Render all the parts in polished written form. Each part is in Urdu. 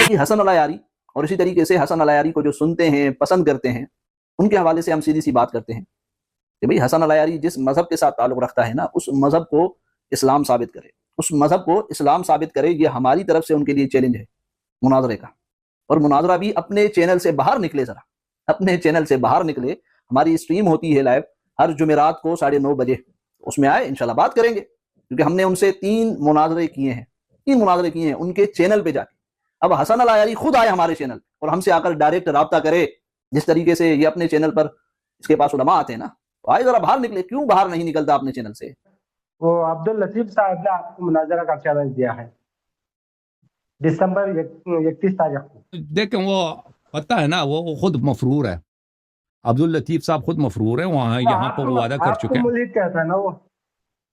باقی حسن العیاری اور اسی طریقے سے حسن العیاری کو جو سنتے ہیں پسند کرتے ہیں ان کے حوالے سے ہم سیدھی سی بات کرتے ہیں کہ بھئی حسن العیاری جس مذہب کے ساتھ تعلق رکھتا ہے نا اس مذہب کو اسلام ثابت کرے، اس مذہب کو اسلام ثابت کرے، یہ ہماری طرف سے ان کے لیے چیلنج ہے مناظرے کا۔ اور مناظرہ بھی اپنے چینل سے باہر نکلے، ذرا اپنے چینل سے باہر نکلے، ہماری اسٹریم ہوتی ہے لائیو ہر جمعرات کو 9:30 بجے، اس میں آئے انشاءاللہ بات کریں گے، کیونکہ ہم نے ان سے 3 مناظرے کیے ہیں ان کے چینل پہ جا کے۔ اب حسن العیاری خود آئے ہمارے چینل اور ہم سے آ کر ڈائریکٹ رابطہ کرے، جس طریقے سے یہ اپنے چینل پر اس کے پاس علماء آتے ہیں نا، تو آئے ذرا باہر نکلے، کیوں باہر نہیں نکلتا اپنے چینل سے؟ وہ عبداللطیف صاحب نے آپ کو مناظرہ کا چیلنج دیا ہے دسمبر 31 تاریخ کو۔ دیکھیں وہ پتہ ہے نا، وہ خود مفرور ہے، عبداللطیف صاحب خود مفرور ہے، وہاں یہاں پر وہ وعدہ کر چکے ہیں۔ آپ کو ملحد کہتا ہے نا، وہ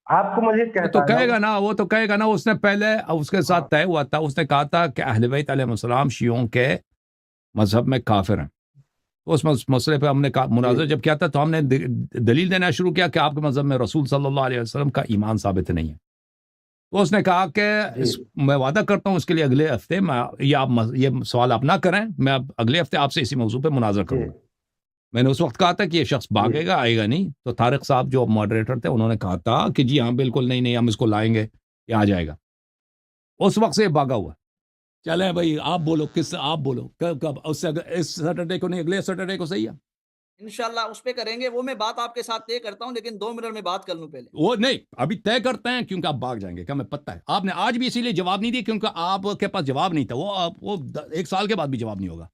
آپ کو ملحد کہتا ہے، تو کہے گا نا، وہ تو کہے گا نا، اس نے پہلے اس کے ساتھ طے ہوا تھا، اس نے کہا تھا کہ اہل بیت علیہ السلام شیعوں کے مذہب میں کافر ہیں۔ اس مسئلے پہ ہم نے مناظرہ جب کیا تھا تو ہم نے دلیل دینا شروع کیا کہ آپ کے مذہب میں رسول صلی اللہ علیہ وسلم کا ایمان ثابت نہیں ہے۔ تو اس نے کہا کہ میں وعدہ کرتا ہوں اس کے لیے اگلے ہفتے یہ سوال آپ نہ کریں، میں اب اگلے ہفتے آپ سے اسی موضوع پہ مناظرہ کروں گا۔ میں نے اس وقت کہا تھا کہ یہ شخص بھاگے گا، آئے گا نہیں، تو طارق صاحب جو ماڈریٹر تھے انہوں نے کہا تھا کہ جی ہاں بالکل نہیں ہم اس کو لائیں گے، یہ آ جائے گا۔ اس وقت سے یہ بھاگا ہوا۔ چلیں بھائی آپ بولو، آپ بولو کب اس سے اس سیٹرڈے کو نہیں اگلے سیٹرڈے کو صحیح ہے انشاءاللہ اس پہ کریں گے، وہ میں بات آپ کے ساتھ طے کرتا ہوں، لیکن 2 منٹ میں بات کر لوں پہلے۔ وہ نہیں ابھی طے کرتے ہیں کیونکہ آپ بھاگ جائیں گے، کیا میں پتہ ہے آپ نے آج بھی اسی لیے جواب نہیں دیا کیونکہ آپ کے پاس جواب نہیں تھا، وہ 1 سال کے بعد بھی جواب نہیں ہوگا،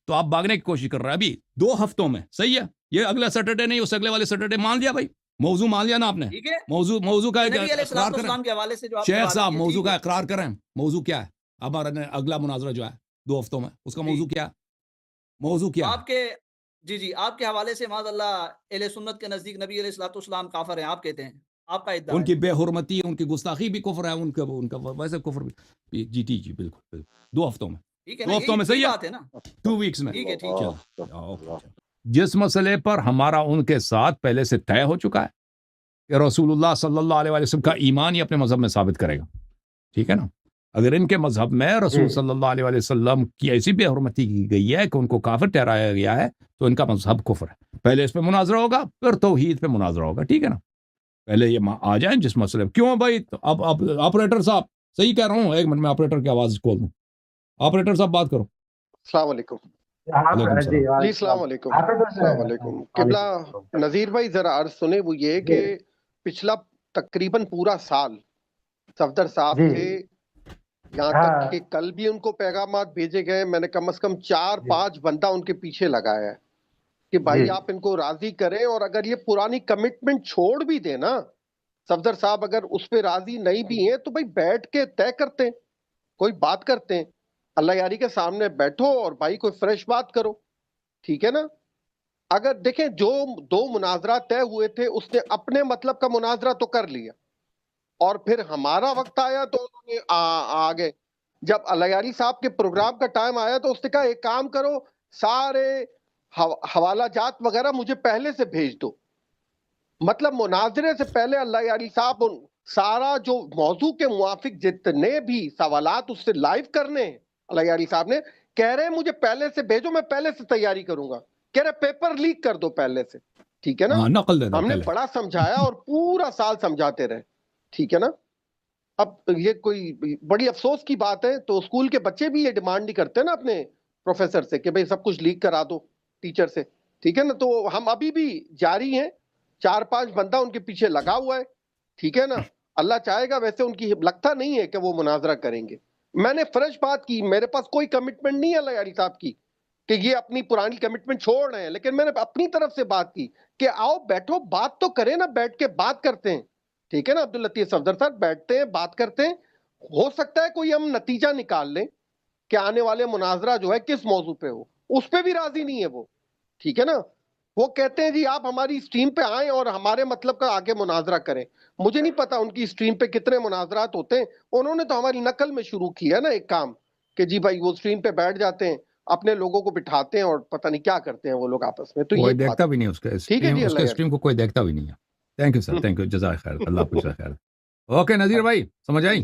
تو آپ بھاگنے کی کوشش کر رہے ہیں۔ ابھی 2 ہفتوں میں صحیح ہے، یہ اگلا سیٹرڈے نہیں اس اگلے والے سیٹرڈے مان لیا بھائی، موضوع مان لیا نا آپ نے، موضوع کا اقرار کریں شیخ صاحب، موضوع کا اقرار کریں، موضوع کیا ہے ہمارا اگلا مناظرہ جو ہے 2 ہفتوں میں، اس کا موضوع کیا ہے؟ موضوع کیا آپ کے جی آپ کے حوالے سے معاذ اللہ اہل سنت کے نزدیک نبی علیہ الصلوۃ والسلام کافر ہیں، آپ کہتے ہیں، آپ کا ادعا ان کی ہے بے حرمتی، ان کی گستاخی بھی کفر ہے، ان کا ویسے کفر بھی، جی بالکل 2 ہفتوں میں، ٹھیک ہے 2 نا، ہفتوں میں یہی صحیح بات ہے نا، 2 ویکس میں، ٹھیک ہے ٹھیک ہے۔ چلو جس مسئلے پر ہمارا ان کے ساتھ پہلے سے طے ہو چکا ہے کہ رسول اللہ صلی اللہ علیہ وسلم کا ایمان ہی اپنے مذہب میں ثابت کرے گا، ٹھیک ہے نا، اگر ان کے مذہب میں رسول صلی اللہ علیہ وسلم کی ایسی بے حرمتی کی گئی ہے کہ ان کو کافر ٹھہرایا گیا ہے تو ان کا مذہب کفر ہے، پہلے اس پہ مناظرہ ہوگا پھر توحید پہ مناظرہ ہوگا، ٹھیک ہے نا، پہلے یہ آ جائیں جس مسئلے پہ۔ کیوں بھائی اب آپریٹر صاحب صحیح کہہ رہا ہوں، 1 منٹ میں آپریٹر کی آواز کھول دوں، آپریٹر صاحب بات کرو۔ السلام علیکم جی، السلام علیکم، السلام علیکم قبلہ نذیر بھائی، ذرا عرض سنیں، وہ یہ کہ پچھلا تقریباً پورا سال صفدر صاحب تھے، یہاں تک کہ کل بھی ان کو پیغامات بھیجے گئے، میں نے کم از کم 4-5 بندہ ان کے پیچھے لگایا ہے کہ بھائی آپ ان کو راضی کریں، اور اگر یہ پرانی کمٹمنٹ چھوڑ بھی دیں نا صفدر صاحب، اگر اس پہ راضی نہیں بھی ہیں تو بھائی بیٹھ کے طے کرتے ہیں، کوئی بات کرتے ہیں، اللہ یاری کے سامنے بیٹھو اور بھائی کوئی فریش بات کرو، ٹھیک ہے نا۔ اگر دیکھیں جو 2 مناظرات طے ہوئے تھے اس نے اپنے مطلب کا مناظرہ تو کر لیا، اور پھر ہمارا وقت آیا تو انہوں نے آگے جب اللہ یاری صاحب کے پروگرام کا ٹائم آیا تو اس نے کہا ایک کام کرو، سارے حوالہ جات وغیرہ مجھے پہلے سے بھیج دو، مطلب مناظرے سے پہلے اللہ یاری صاحب سارا جو موضوع کے موافق جتنے بھی سوالات اس سے لائیو کرنے ہیں اللہ یاری صاحب نے کہہ رہے ہیں مجھے پہلے سے بھیجو، میں پہلے سے تیاری کروں گا، کہہ رہے پیپر لیک کر دو پہلے سے، ٹھیک ہے نا۔ ہم نے بڑا سمجھایا اور پورا سال سمجھاتے رہے، ٹھیک ہے نا۔ اب یہ کوئی بڑی افسوس کی بات ہے، تو اسکول کے بچے بھی یہ ڈیمانڈ نہیں کرتے نا اپنے پروفیسر سے کہ بھئی سب کچھ لیک کرا دو ٹیچر سے، ٹھیک ہے نا۔ تو ہم ابھی بھی جاری ہیں، 4-5 بندہ ان کے پیچھے لگا ہوا ہے، ٹھیک ہے نا۔ اللہ چاہے گا، ویسے ان کی لگتا نہیں ہے کہ وہ مناظرہ کریں گے۔ میں نے فریش بات کی، میرے پاس کوئی کمٹمنٹ نہیں ہے اللہ یاری صاحب کی کہ یہ اپنی پرانی کمٹمنٹ چھوڑ رہے ہیں، لیکن میں نے اپنی طرف سے بات کی کہ آؤ بیٹھو بات تو کریں نا، بیٹھ کے بات کرتے ہیں، ٹھیک ہے نا۔ عبداللطیف صفدر صاحب بیٹھتے ہیں، بات کرتے ہیں، ہو سکتا ہے کوئی ہم نتیجہ نکال لیں کہ آنے والے مناظرہ جو ہے کس موضوع پہ ہو، اس پہ بھی راضی نہیں ہے وہ، ٹھیک ہے نا۔ وہ کہتے ہیں جی آپ ہماری اسٹریم پہ آئیں اور ہمارے مطلب کا آگے مناظرہ کریں، مجھے نہیں پتا ان کی اسٹریم پہ کتنے مناظرات ہوتے ہیں، انہوں نے تو ہماری نقل میں شروع کیا نا ایک کام کہ جی بھائی وہ اسٹریم پہ بیٹھ جاتے ہیں، اپنے لوگوں کو بٹھاتے ہیں اور پتہ نہیں کیا کرتے ہیں وہ لوگ آپس میں، تو کوئی یہ دیکھتا بھی نہیں اس کے اسٹریم کو، کوئی دیکھتا بھی نہیں ہے۔ Thank you sir, thank you, جزاک خیر، اللہ آپ کو جزاک خیر۔ اوکے نذیر بھائی سمجھ آئی؟